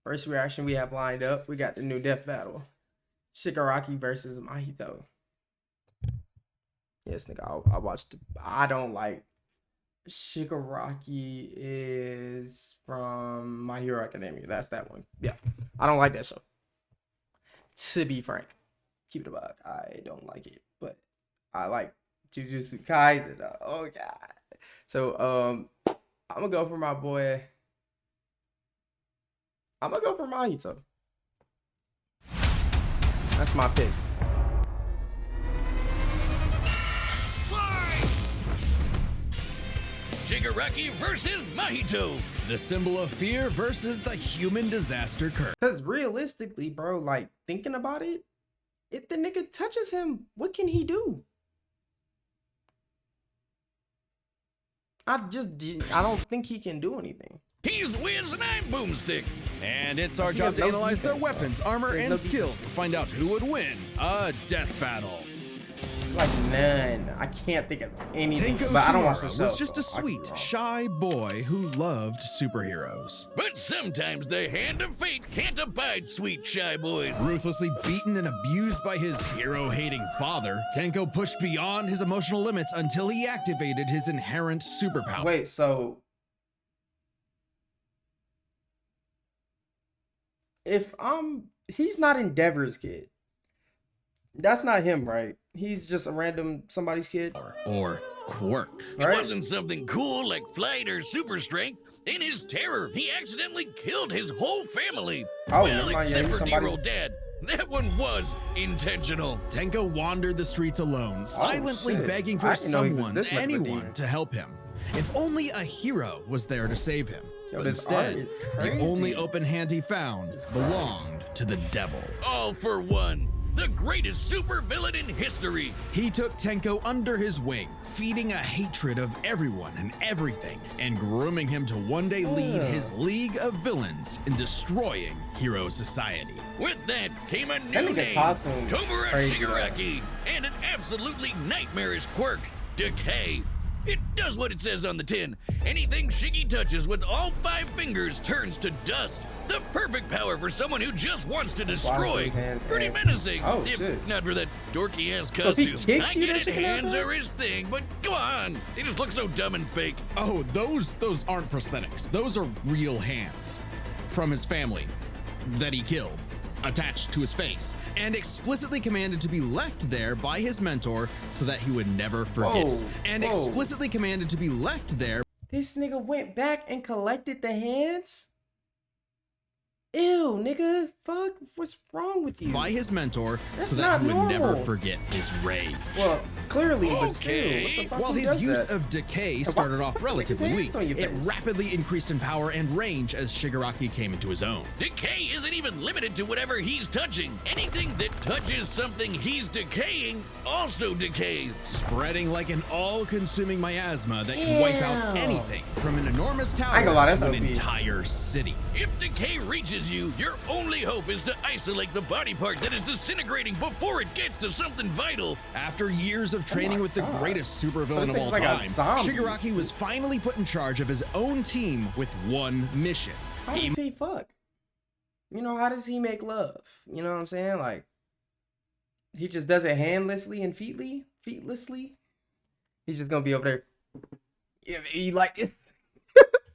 First reaction we have lined up, we got the new death battle. Shigaraki versus Mahito. Yes, nigga, I watched. I don't like. Shigaraki is from My Hero Academia. That's that one. Yeah, I don't like that show. To be frank, keep it a buck. I don't like it, but I like Jujutsu Kaisen. Oh god. So I'm gonna go for my boy. I'm gonna go for Mahito. That's my pick. Shigaraki versus Mahito. The symbol of fear versus the human disaster curse. Because realistically, bro, like thinking about it, if the nigga touches him, what can he do? I don't think he can do anything. He's Wiz and I'm Boomstick. And it's our job to analyze their weapons, armor, and skills to find out who would win a death battle. Like none. I can't think of anything. Tenko but I don't watch the show, was just a sweet, shy boy who loved superheroes. But sometimes the hand of fate can't abide sweet shy boys. Ruthlessly beaten and abused by his hero-hating father, Tenko pushed beyond his emotional limits until he activated his inherent superpower. Wait, so if he's not Endeavor's kid. That's not him, right? He's just a random somebody's kid. Or quirk. It wasn't something cool like flight or super strength. In his terror, he accidentally killed his whole family. Oh, well, yeah, except for somebody... dear old dad. That one was intentional. Tenko wandered the streets alone, silently begging for someone, anyone, to help him. If only a hero was there to save him. But instead, the only open hand he found belonged to the devil. All for one. The greatest supervillain in history. He took Tenko under his wing, feeding a hatred of everyone and everything, and grooming him to one day lead his league of villains in destroying hero society. With that came a new name, Tomura Shigaraki, and an absolutely nightmarish quirk, Decay. It does what it says on the tin. Anything Shiggy touches with all 5 fingers turns to dust. The perfect power for someone who just wants to destroy. Pretty menacing. Oh, if shit. Not for that dorky ass costume. I Kicks you, get it, hands are his thing, but come on. They just look so dumb and fake. Oh, those aren't prosthetics. Those are real hands from his family that he killed, attached to his face, and explicitly commanded to be left there by his mentor so that he would never forget. Explicitly commanded to be left there. This nigga went back and collected the hands? Ew, nigga, fuck, what's wrong with you? By his mentor, That's so that he would normal. never forget his rage. Well, clearly, but still, what the fuck? While his use of decay started off relatively weak, it face? rapidly increased in power and range as Shigaraki came into his own. Decay isn't even limited to whatever he's touching. Anything that touches something he's decaying also decays. Spreading like an all-consuming miasma that can wipe out anything from an enormous tower to an entire city. If decay reaches you, your only hope is to isolate the body part that is disintegrating before it gets to something vital. After years of training with the greatest supervillain of all time, Shigaraki was finally put in charge of his own team with one mission. How does he fuck? You know, how does he make love? You know what I'm saying? Like, he just does it handlessly and feetlessly. He's just gonna be over there. Yeah, he like it's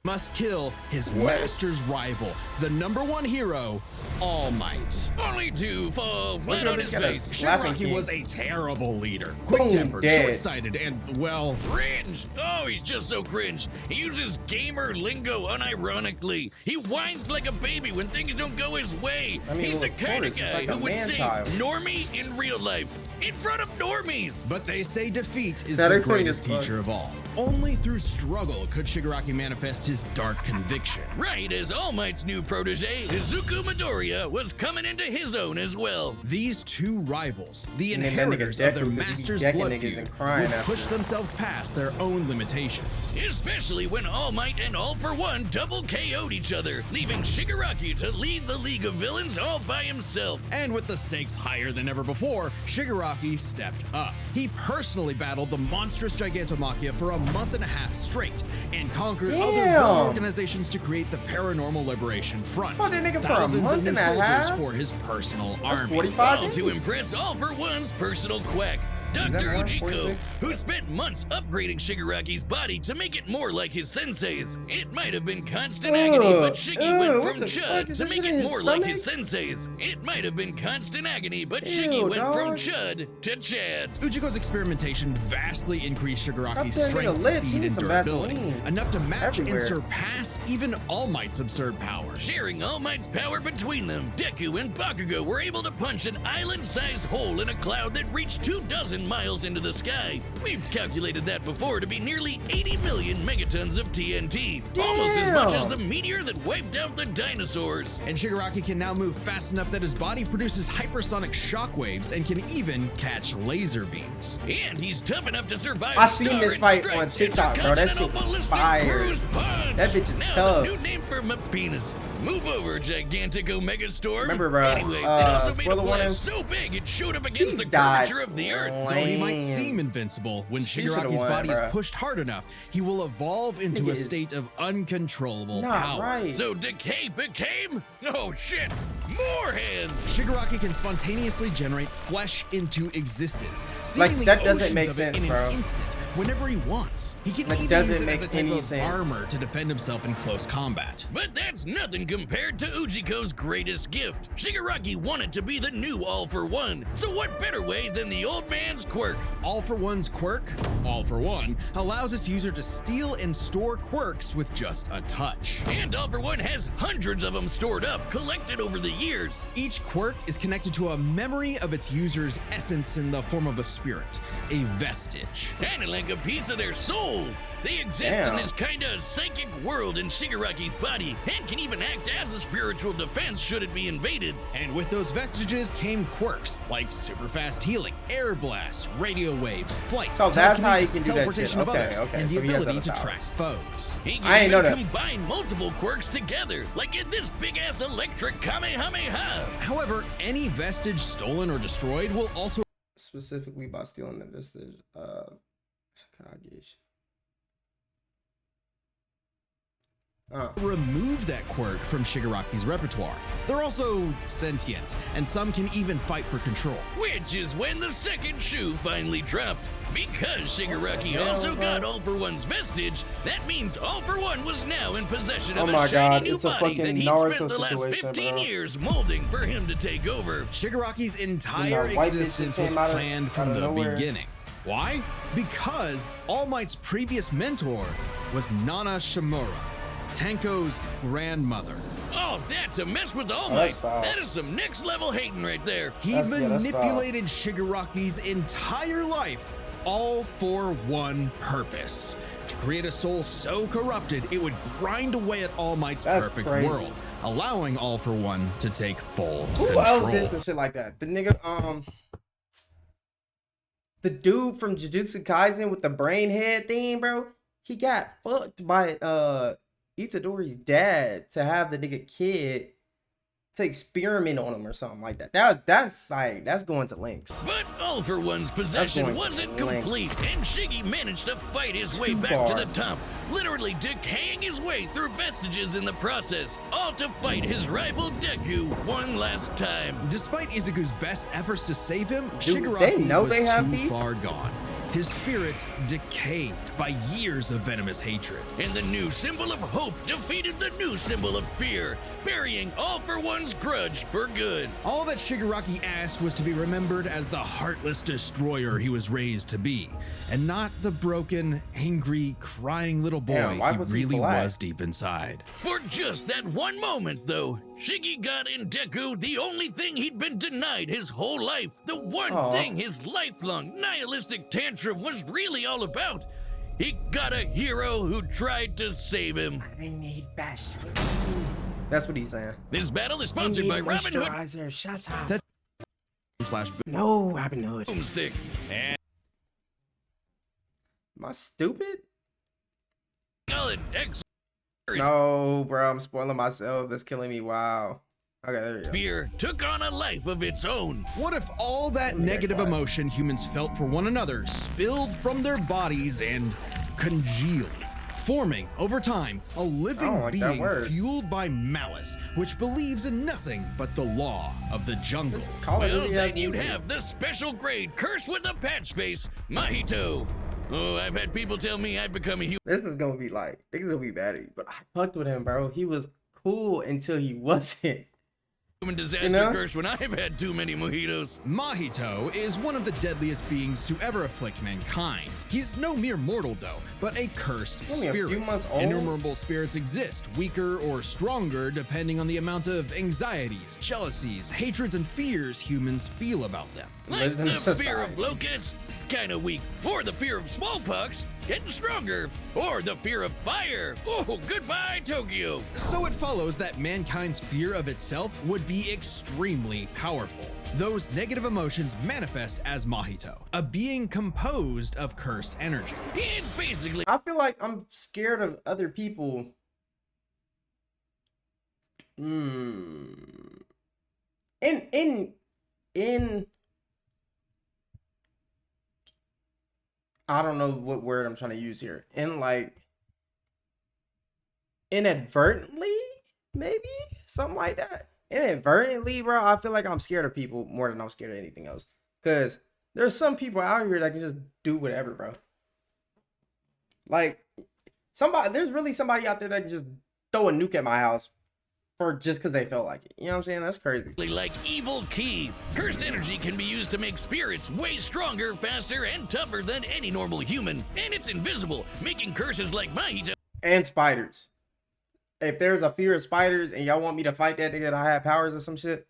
must kill his master's rival, the #1 hero, All Might. Only to fall flat on his face. Shigaraki was a terrible leader, quick-tempered, short-sighted, and, well... Cringe! Oh, he's just so cringe. He uses gamer lingo unironically. He whines like a baby when things don't go his way. I mean, he's the kind of guy who would say normie in real life, in front of normies. But they say defeat is the greatest teacher of all. Only through struggle could Shigaraki manifest his dark conviction. Right as All Might's new protege, Izuku Midoriya, was coming into his own as well. These two rivals, the inheritors of their master's blood feud, would push themselves past their own limitations. Especially when All Might and All for One double KO'd each other, leaving Shigaraki to lead the League of Villains all by himself. And with the stakes higher than ever before, Shigaraki stepped up. He personally battled the monstrous Gigantomachia for a month and a half straight, and conquered other formed organizations to create the Paranormal Liberation Front. Fought that nigga for a Thousands month of new and a soldiers half? for his personal That's army. 45 All to days? impress All for One's personal quack, Dr. that right? Ujiko, 46? who spent months upgrading Shigaraki's body to make it more like his sensei's. It might have been constant agony, but Shiggy went what from the chud fuck? Is to that make shit in it his more like his stomach? sensei's. It might have been constant agony, but Ew, Shiggy went from dog. chud to chad. Ujiko's experimentation vastly increased Shigaraki's Up there, nigga, strength, lips. He speed, needs and some durability, Vaseline. enough to match Everywhere. and surpass even All Might's absurd power. Sharing All Might's power between them, Deku and Bakugo were able to punch an island-sized hole in a cloud that reached 24 miles into the sky. We've calculated that before to be nearly 80 million megatons of TNT, almost as much as the meteor that wiped out the dinosaurs. And Shigaraki can now move fast enough that his body produces hypersonic shockwaves and can even catch laser beams. And he's tough enough to survive I seen Star this and fight Stripes on TikTok, bro. That shit Intercontinental was Ballistic fire. Cruise Punch. That bitch is now tough. the new name for my penis. Move over, gigantic Omega Storm. Remember, bro, Anyway, it also made a spoiler warning. blast so big it showed up against the died curvature of the Earth. Though he might lame. seem invincible, when She should've Shigaraki's won, body is bruh. pushed hard enough, he will evolve into Nigga a is state of uncontrollable Not power. right. So Decay became? Oh shit! More hands! Shigaraki can spontaneously generate flesh into existence, Like, seemingly that doesn't oceans make of it sense, in bro. an instant, whenever he wants. He can That even doesn't use it as a make type any of sense. armor to defend himself in close combat. But that's nothing compared to Ujiko's greatest gift. Shigaraki wanted to be the new All for One, so what better way than the old man's quirk? All for One's quirk, All for One, allows its user to steal and store quirks with just a touch. And All for One has hundreds of them stored up, collected over the years. Each quirk is connected to a memory of its user's essence in the form of a spirit, a vestige. Kinda like a piece of their soul. They exist Damn. in this kinda psychic world in Shigaraki's body, and can even act as a spiritual defense should it be invaded. And with those vestiges came quirks like super fast healing, air blasts, radio waves, flight, So that's how you telekinesis, can do that teleportation shit. of Okay, others, okay, and the so he has ability other to track powers. foes. He can I ain't even know that. combine multiple quirks together, like in this big-ass electric Kamehameha. However, any vestige stolen or destroyed will also Specifically by stealing the vestige of Kagesh. remove that quirk from Shigaraki's repertoire. They're also sentient, and some can even fight for control. Which is when the second shoe finally dropped. Because Shigaraki also got All for One's vestige, that means All for One was now in possession of Oh a my shiny God, new it's a body that fucking he'd Naruto spent the last situation, 15 bro. years molding for him to take over. Shigaraki's When entire the white bitch existence just was came out of- planned out from of the nowhere. beginning. Why? Because All Might's previous mentor was Nana Shimura, Tenko's grandmother. Oh, that to mess with All Oh, Might. that's foul. That is some next level hating right there. He That's foul. manipulated Shigaraki's entire life, all for one purpose: to create a soul so corrupted it would grind away at All Might's That's perfect crazy. world, allowing All for One to take full Who control. else did some shit like that? The nigga, the dude from Jujutsu Kaisen with the brain head thing, bro. He got fucked by Itadori's dad to have the nigga kid to experiment on him or something like that. That's going to links. But All for One's possession going wasn't to lengths. complete, and Shiggy managed to fight his way Too back to far. the top, literally decaying his way through vestiges in the process, all to fight his rival Deku one last time. Despite Izuku's best efforts to save him, Dude, Shigaraki they know was they have too beef? far gone. His spirit decayed by years of venomous hatred. And the new symbol of hope defeated the new symbol of fear, burying All for One's grudge for good. All that Shigaraki asked was to be remembered as the heartless destroyer he was raised to be, and not the broken, angry, crying little boy Damn, why he was he really black? was deep inside. For just that one moment, though, Shiggy got in Deku the only thing he'd been denied his whole life, the one Aw. thing his lifelong nihilistic tantrum was really all about. He got a hero who tried to save him. I need best. That's what he's saying. This battle is sponsored by Robin Hood Slash No, Robin Hood. Boomstick. And Am I stupid? solid X No, bro, I'm spoiling myself. That's killing me. Wow. Okay, there you go. fear took on a life of its own. What if all that Let me get negative quiet. emotion humans felt for one another spilled from their bodies and congealed, forming, over time, a living like that being word. fueled by malice, which believes in nothing but the law of the jungle. Call of Well, Duty has then you'd music. have the special grade curse with the patch face, Mahito. Oh, I've had people tell me I've become a human This is gonna be like, it's gonna be bad, but I fucked with him, bro. He was cool until he wasn't. disaster You know? curse when I've had too many mojitos. Mahito is one of the deadliest beings to ever afflict mankind. He's no mere mortal though, but a cursed Only a few spirit. months old? Innumerable spirits exist, weaker or stronger depending on the amount of anxieties, jealousies, hatreds, and fears humans feel about them. Like Lives in the society. fear of locusts, kinda weak. Or the fear of smallpox, getting stronger. Or the fear of fire. Oh, goodbye, Tokyo. So it follows that mankind's fear of itself would be extremely powerful. Those negative emotions manifest as Mahito, a being composed of cursed energy. It's basically I feel like I'm scared of other people. In I don't know what word I'm trying to use here. In like inadvertently, maybe something like that. Inadvertently, bro, I feel like I'm scared of people more than I'm scared of anything else. Cause there's some people out here that can just do whatever, bro. Like there's really somebody out there that can just throw a nuke at my house for just because they felt like it. You know what I'm saying? That's crazy. like evil key. Cursed energy can be used to make spirits way stronger, faster, and tougher than any normal human. And it's invisible, making curses like Mahito And spiders. If there's a fear of spiders and y'all want me to fight that nigga that I have powers or some shit,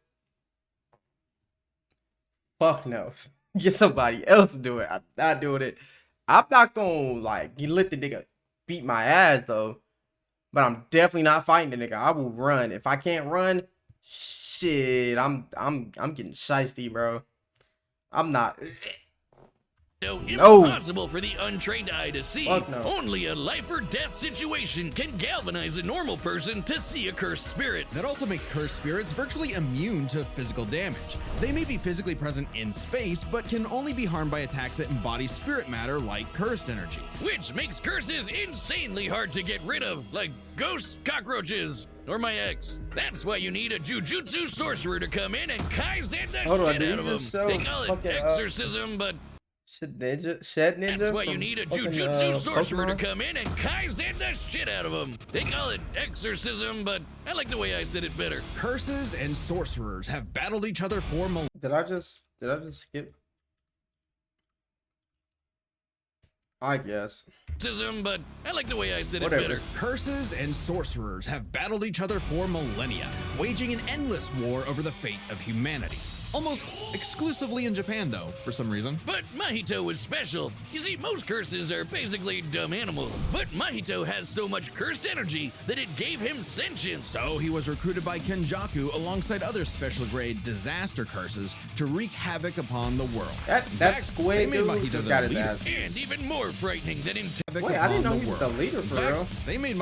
fuck no. Get somebody else to do it. I'm not doing it. I'm not gonna like you let the nigga beat my ass though. But I'm definitely not fighting the nigga. I will run. If I can't run, shit, I'm getting shiesty, bro. I'm not. impossible for the untrained eye to see. Fuck no. Only a life or death situation can galvanize a normal person to see a cursed spirit. That also makes cursed spirits virtually immune to physical damage. They may be physically present in space, but can only be harmed by attacks that embody spirit matter like cursed energy. Which makes curses insanely hard to get rid of, like ghosts, cockroaches, or my ex. That's why you need a jujutsu sorcerer to come in and kaizen the Hold on, shit dude, out of you them. just so They call it fucking exorcism, but Shed ninja. that's why you from need a fucking, jujutsu sorcerer to Pokemon? come in and kaizen the shit out of them. They call it exorcism, but I like the way I said it better. Curses and sorcerers have battled each other for millennia. Did I just skip? I guess. Exorcism, but I like the way I said Whatever. it better. Curses and sorcerers have battled each other for millennia, waging an endless war over the fate of humanity. Almost exclusively in Japan, though, for some reason. But Mahito was special. You see, most curses are basically dumb animals. But Mahito has so much cursed energy that it gave him sentience. So he was recruited by Kenjaku alongside other special grade disaster curses to wreak havoc upon the world. That fact, squid they made dude Mahito just the got his leader. ass. And even more frightening than Havoc Wait, I didn't know upon he was world. the leader In for fact, real. They made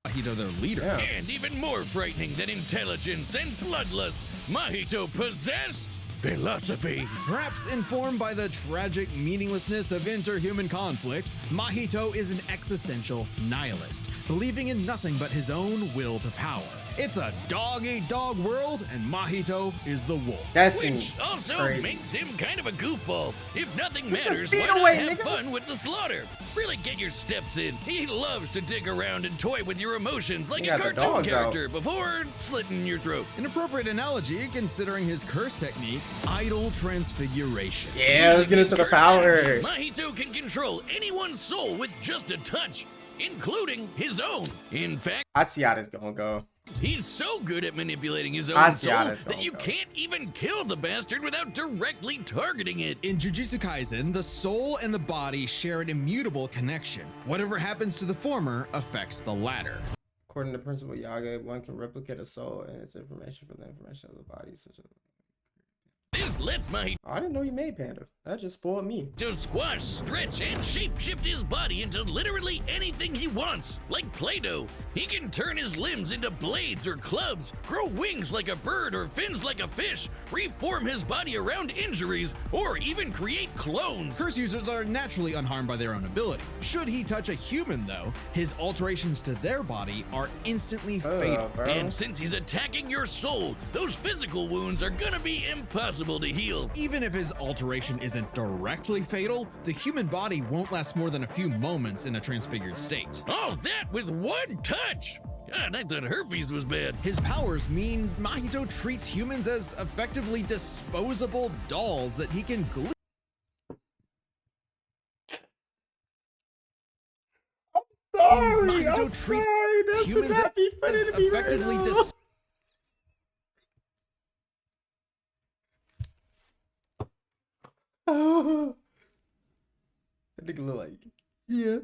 Mahito their leader. Yeah. And even more frightening than intelligence and bloodlust, Mahito possessed philosophy. Perhaps informed by the tragic meaninglessness of interhuman conflict, Mahito is an existential nihilist, believing in nothing but his own will to power. It's a dog-eat-dog world, and Mahito is the wolf. That seems Which also crazy. makes him kind of a goofball. If nothing Push your matters, feet why not away, have nigga. fun with the slaughter? Really get your steps in. He loves to dig around and toy with your emotions like He a got the cartoon dogs out. character before slitting your throat. An appropriate analogy considering his curse technique, idol transfiguration. Yeah, let's get into the Cursed power. energy, Mahito can control anyone's soul with just a touch, including his own. In fact, I see how this gonna go. he's so good at manipulating his I own see how soul this that gonna you go. can't even kill the bastard without directly targeting it. In Jujutsu Kaisen, the soul and the body share an immutable connection. Whatever happens to the former affects the latter. According to Principal Yaga, one can replicate a soul and its information from the information of the body, such as This This lets Mahito I didn't know you made Panda. That just spoiled me. to squash, stretch, and shape-shift his body into literally anything he wants. Like Play-Doh, he can turn his limbs into blades or clubs, grow wings like a bird or fins like a fish, reform his body around injuries, or even create clones. Curse users are naturally unharmed by their own ability. Should he touch a human, though, his alterations to their body are instantly fatal. Bro. And since he's attacking your soul, those physical wounds are gonna be impossible to heal. Even if his alteration isn't directly fatal, the human body won't last more than a few moments in a transfigured state. All that with one touch! God, I thought herpes was bad. His powers mean Mahito treats humans as effectively disposable dolls that he can glue. Sorry, Mahito I'm treats sorry. That should humans not be funny as to me right effectively now. Oh. That nigga look like, yeah.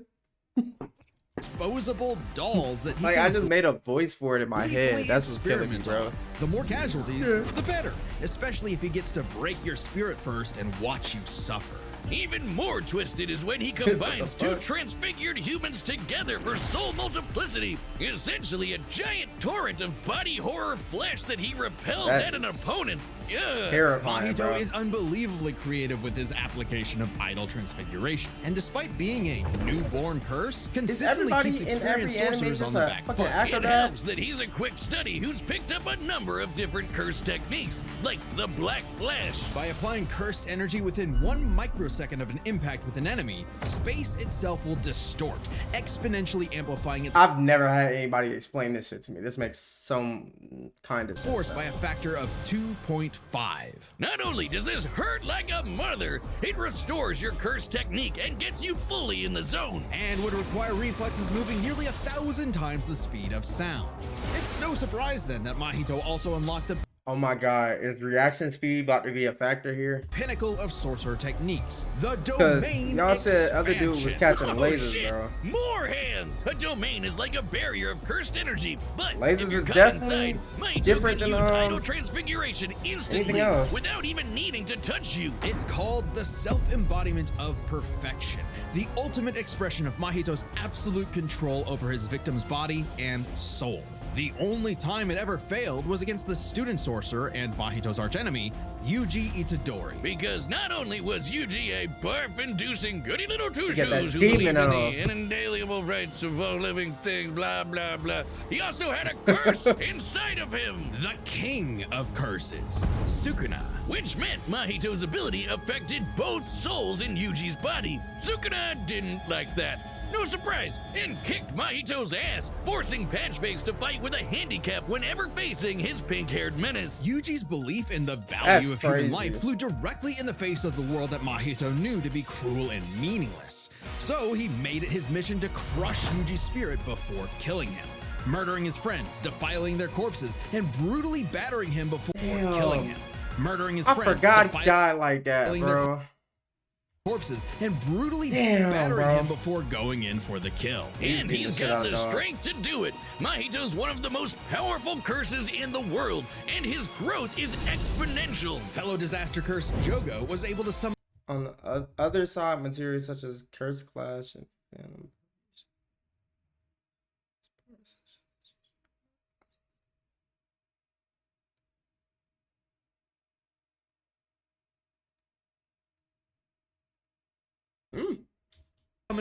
disposable dolls that he Like, can I just made a voice for it in my head. gleefully That's what's killing me, experiment bro. on. The more casualties, Yeah. the better. Especially if he gets to break your spirit first and watch you suffer. Even more twisted is when he combines two fuck? transfigured humans together for soul multiplicity. Essentially a giant torrent of body horror flesh that he repels That at an is opponent. Ugh. Terrifying, Mahito bro. is unbelievably creative with his application of idol transfiguration, and despite being a newborn curse, Is consistently everybody keeps in experienced every anime sorcerers on just the a back fucking foot. actor? It that? helps that he's a quick study who's picked up a number of different curse techniques, like the Black Flash. By applying cursed energy within 1 microsecond of an impact with an enemy, space itself will distort, exponentially amplifying its I've never had anybody explain this shit to me. This makes some kind of force sense. by a factor of 2.5. Not only does this hurt like a mother, it restores your curse technique and gets you fully in the zone. And would require reflexes moving nearly 1,000 times the speed of sound. It's no surprise then that Mahito also unlocked the Oh my god, is reaction speed about to be a factor here? pinnacle of sorcerer techniques, the Because domain y'all said other dude was expansion. catching Oh, lasers, shit. bro. More hands! A domain is like a barrier of cursed energy, but Lasers if you're is caught definitely inside, Mahito different can than, use idol transfiguration instantly else. without even needing to touch you. It's called the self-embodiment of perfection, the ultimate expression of Mahito's absolute control over his victim's body and soul. The only time it ever failed was against the student sorcerer and Mahito's archenemy, Yuji Itadori. Because not only was Yuji a barf-inducing goody little got that two-shoes who demon believed in the on. inalienable rights of all living things, blah, blah, blah, he also had a curse inside of him, The king of curses, Sukuna. which meant Mahito's ability affected both souls in Yuji's body. Sukuna didn't like that. No surprise, and kicked Mahito's ass, forcing Patchface to fight with a handicap whenever facing his pink-haired menace. Yuji's belief in the value That's of crazy. human life flew directly in the face of the world that Mahito knew to be cruel and meaningless. So he made it his mission to crush Yuji's spirit before killing him, murdering his friends, defiling their corpses, and brutally battering him before Damn. killing him. Murdering his I friends, forgot he defiling died like that, their bro. corpses, and brutally Damn, battering bro. him before going in for the kill. And beat he's the shit got out the of dog. strength to do it. Mahito's one of the most powerful curses in the world, and his growth is exponential. Fellow disaster curse Jogo was able to summon On the other side, materials such as Curse Clash and Phantom.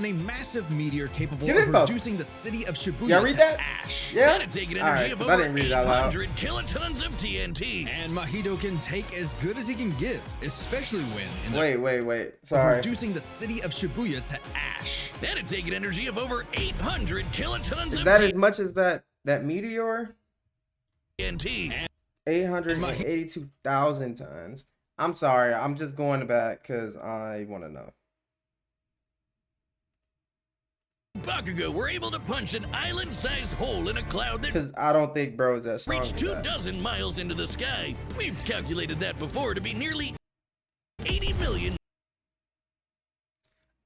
a massive meteor capable Get of info. reducing the city of Shibuya Y'all read to that? ash. Yeah. That'd take an All energy right, of 'cause I over didn't read it out loud. 800 kilotons of TNT. And Mahito can take as good as he can give, especially when in the Wait. of Sorry. reducing the city of Shibuya to ash. That'd take an energy of over 800 kilotons Is of that as much as that meteor? TNT. 882,000 tons. I'm sorry. I'm just going back because I want to know. Bakugo were able to punch an island-sized hole in a cloud that Because I don't think bro is that strong. reached for 24 that. miles into the sky. We've calculated that before to be nearly 80 million.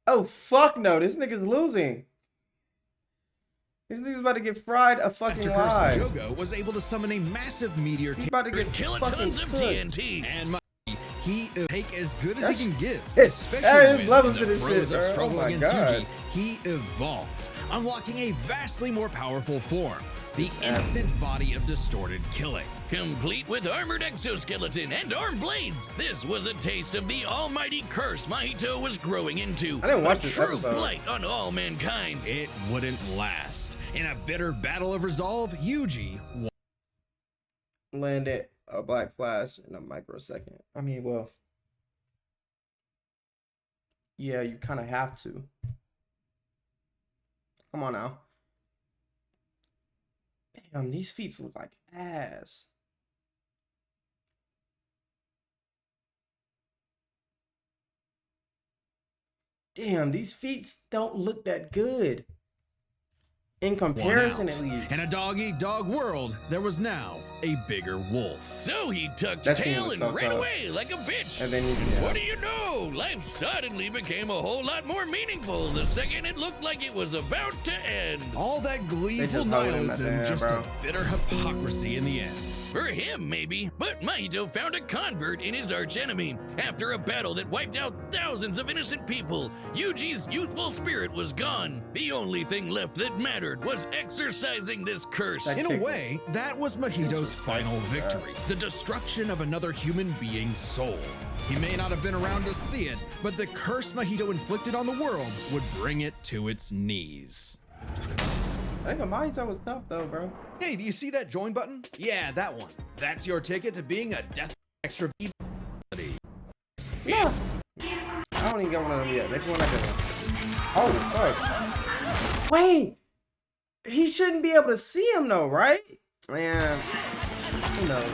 Oh, fuck no. This nigga's losing. This nigga's about to get fried a fucking Master Curse live. Jogo was able to summon a massive meteor He's about to get fucking Kilotons of cooked. TNT. and he take as good as That's- he can give, there's especially levels when to the this throes shit, of bro. struggle Oh my against God. Yuji. He evolved, unlocking a vastly more powerful form, the instant body of distorted killing. Complete with armored exoskeleton and arm blades, this was a taste of the almighty curse Mahito was growing into. I didn't watch a this true episode. blight on all mankind. It wouldn't last. In a bitter battle of resolve, Yuji won. Landed a black flash in a microsecond. I mean, well, yeah, you kind of have to. Come on now. Damn, these feet look like ass. Damn, these feet don't look that good. In comparison, at least. In a dog-eat-dog world, there was now a bigger wolf. So he tucked That scene tail was and so ran tough. away like a bitch. And then he, What do you know? Life suddenly became a whole lot more meaningful the second it looked like it was about to end. All that gleeful just holding him at the nihilism, end, just bro. a bitter hypocrisy in the end. For him, maybe, but Mahito found a convert in his archenemy. After a battle that wiped out thousands of innocent people, Yuji's youthful spirit was gone. The only thing left that mattered was exorcising this curse. That In a kicked way, that was Mahito's final victory, the destruction of another human being's soul. He may not have been around to see it, but the curse Mahito inflicted on the world would bring it to its knees. I think Mahito was tough though, bro. Hey, do you see that join button? Yeah, that one. That's your ticket to being a Death Extra V. Yeah. I don't even got one of them yet. Maybe one I get one. Oh, fuck. Wait. He shouldn't be able to see him though, right? Man, who knows?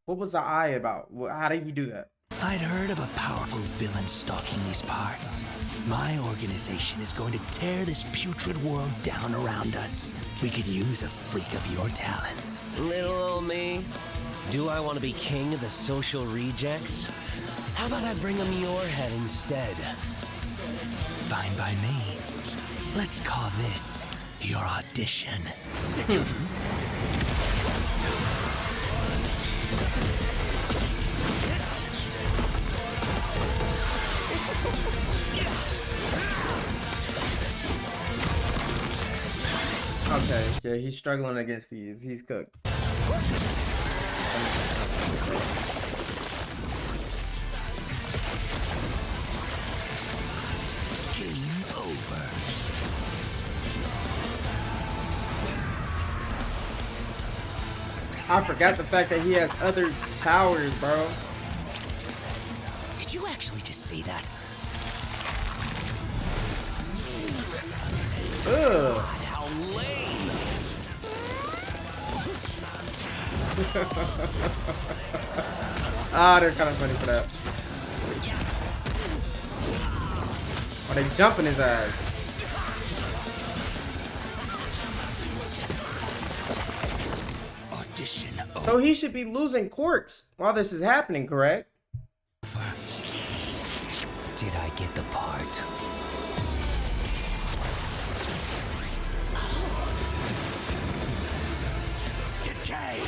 What was the eye about? How did he do that? I'd heard of a powerful villain stalking these parts. My organization is going to tear this putrid world down around us. We could use a freak of your talents. Little old me. Do I want to be king of the social rejects? How about I bring him your head instead? Fine by me. Let's call this your audition. Okay, yeah, he's struggling against these. He's cooked. Game over. I forgot the fact that he has other powers, bro. Could you actually just say that? Ugh. How lame! Ah, they're kind of funny for that. Are they jumping his ass? Audition over. So he should be losing quirks while this is happening, correct? Did I get the part? Decay.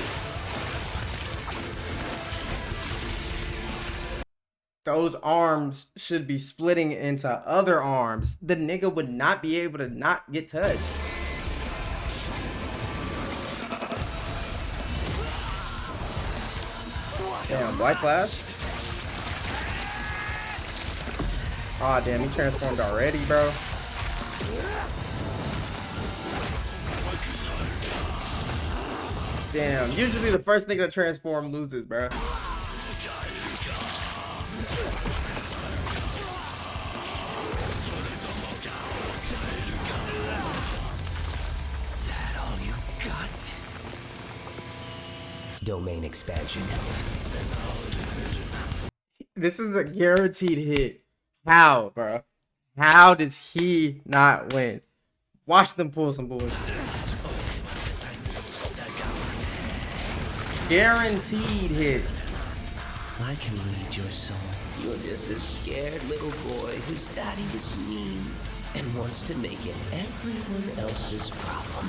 Those arms should be splitting into other arms. The nigga would not be able to not get touched. Damn, Black Flash. Aw, damn, he transformed already, bro. Damn, usually the first nigga to transform loses, bro. That all you got? Domain expansion. This is a guaranteed hit. How, bro? How does he not win? Watch them pull some bullshit. Guaranteed hit. I can read your soul. You're just a scared little boy whose daddy is mean and wants to make it everyone else's problem.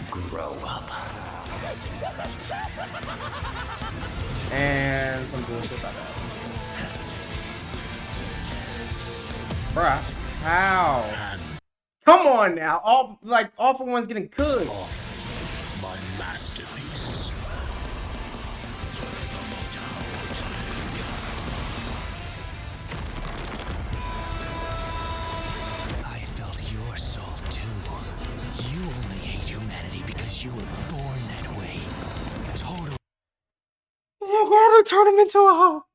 Grow up. And some bullshit like that. Bruh, how? Come on now. All for one's getting cooked. My masterpiece. I felt your soul too. You only hate humanity because you were born that way. Totally Oh god, they turn him into a hoe.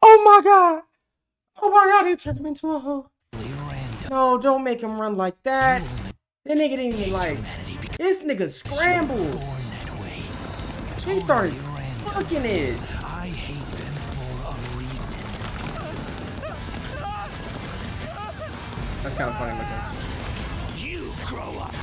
Oh my god. Oh my god, they turned him into a hoe. random. No, don't make him run like that. That nigga didn't even like. This nigga scrambled. Born that way. He started Totally random. fucking it. I hate them for a reason. That's kind of funny looking. You grow up.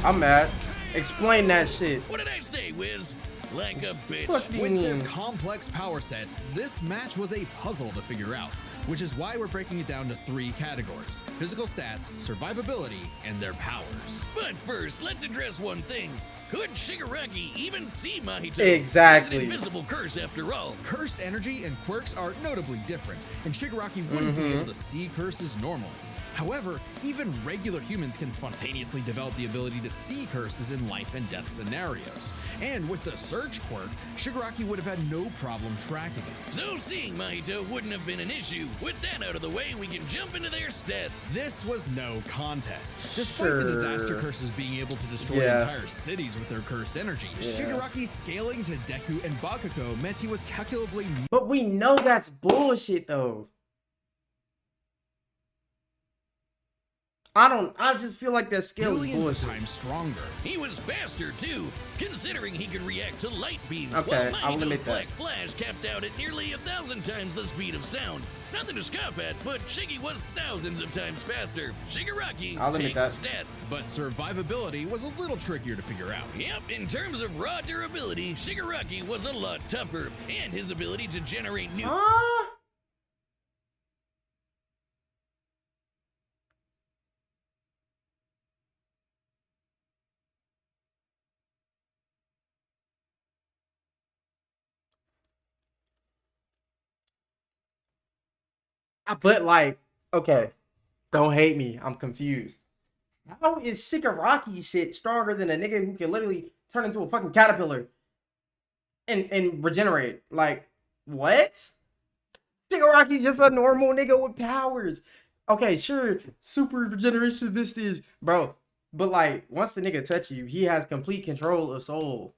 I'm mad. Explain that shit. What did I say, Wiz? Like a bitch. Fuck do you With their mean? complex power sets, this match was a puzzle to figure out, which is why we're breaking it down to 3 categories: physical stats, survivability, and their powers. But first, let's address one thing. Could Shigaraki even see Mahito? Exactly. It's an invisible curse after all. Cursed energy and quirks are notably different, and Shigaraki wouldn't be able to see curses normally. However, even regular humans can spontaneously develop the ability to see curses in life and death scenarios. And with the Surge quirk, Shigaraki would have had no problem tracking it. So seeing Mahito wouldn't have been an issue. With that out of the way, we can jump into their stats. This was no contest. Despite Sure. the disaster curses being able to destroy Yeah. entire cities with their cursed energy, Shigaraki scaling to Deku and Bakugo meant he was calculably But we know that's bullshit though. I just feel like that skill is millions of bullshit. times stronger. He was faster too, considering he could react to light beams. Okay, while I'll Mahito's admit that. Black Flash capped out at nearly 1,000 times the speed of sound. Nothing to scoff at, but Shiggy was thousands of times faster. Shigaraki I'll admit takes that. stats. But survivability was a little trickier to figure out. Yep, in terms of raw durability, Shigaraki was a lot tougher, and his ability to generate new But like, okay, don't hate me. I'm confused. How is Shigaraki shit stronger than a nigga who can literally turn into a fucking caterpillar and regenerate? Like, what? Shigaraki's just a normal nigga with powers. Okay, sure, super regeneration vistage, bro. But like, once the nigga touch you, he has complete control of soul.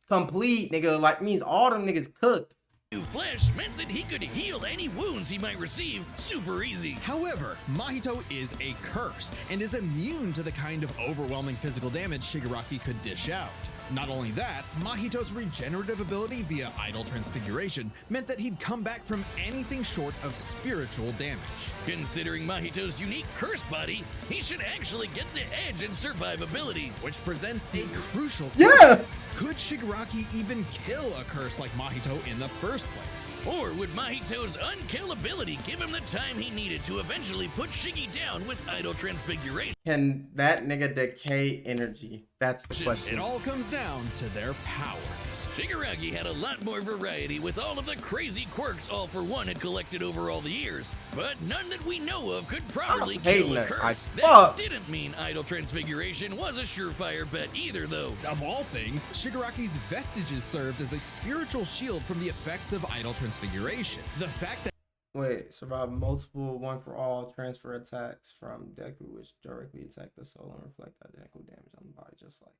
Complete, nigga. Like, means all them niggas cooked. New flesh meant that he could heal any wounds he might receive super easy. However, Mahito is a curse and is immune to the kind of overwhelming physical damage Shigaraki could dish out. Not only that, Mahito's regenerative ability via idle transfiguration meant that he'd come back from anything short of spiritual damage. Considering Mahito's unique curse body, he should actually get the edge in survivability. Which presents a crucial Yeah. question. Could Shigaraki even kill a curse like Mahito in the first place? Or would Mahito's unkillability give him the time he needed to eventually put Shiggy down with idle transfiguration? Can that nigga decay energy? That's the question. It all comes down to their powers. Shigaraki had a lot more variety with all of the crazy quirks All For One had collected over all the years, but none that we know of could properly I'm hating kill a that. curse. I That fuck. didn't mean idle transfiguration was a surefire bet either, though. Of all things, Shigaraki's vestiges served as a spiritual shield from the effects of idle transfiguration. The fact that Wait, survive multiple one for all transfer attacks from Deku, which directly attack the soul and reflect identical damage on the body, just like.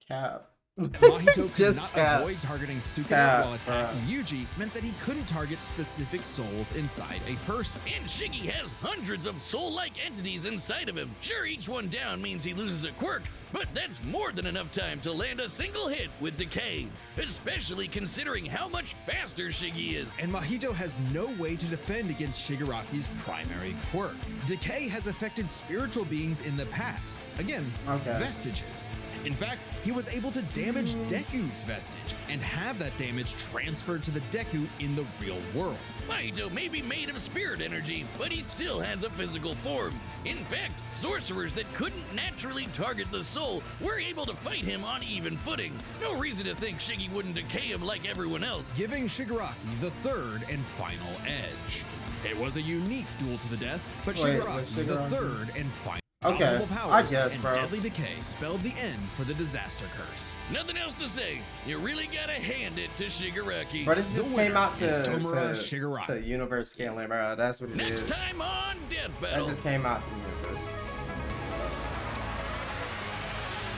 Cap. Mahito could Just not cap. avoid targeting Sukuna Cap, while attacking Yuji meant that he couldn't target specific souls inside a person. And Shiggy has hundreds of soul-like entities inside of him. Sure, each one down means he loses a quirk, but that's more than enough time to land a single hit with Decay, especially considering how much faster Shiggy is. And Mahito has no way to defend against Shigaraki's primary quirk. Decay has affected spiritual beings in the past. Again, vestiges. In fact, he was able to damage Deku's vestige and have that damage transferred to the Deku in the real world. Mahito may be made of spirit energy, but he still has a physical form. In fact, sorcerers that couldn't naturally target the soul were able to fight him on even footing. No reason to think Shiggy wouldn't decay him like everyone else. Giving Shigaraki the third and final edge. It was a unique duel to the death, but Shigaraki the third and final. Okay, I guess, and bro. Deadly Decay spelled the end for the disaster curse. Nothing else to say. You really gotta hand it to Shigaraki. But it just came out to Shigaraki. to universe scaling, bro. That's what it is. Next time on Death That Battle. just came out to universe.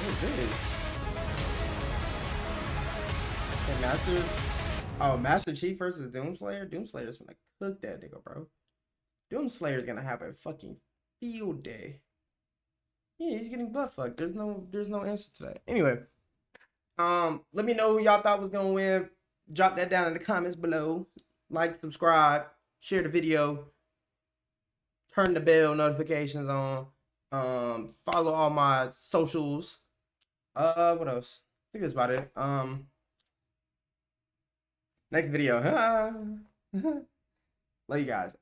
What is this? Okay, Master. Oh, Master Chief versus Doomslayer. Doomslayer's gonna cook that nigga, bro. Doomslayer's gonna have a fucking field day. Yeah, he's getting butt fucked. There's no answer to that. Anyway, let me know who y'all thought was gonna win. Drop that down in the comments below. Like, subscribe, share the video, turn the bell notifications on. Follow all my socials. What else? I think that's about it. Next video. Love you guys.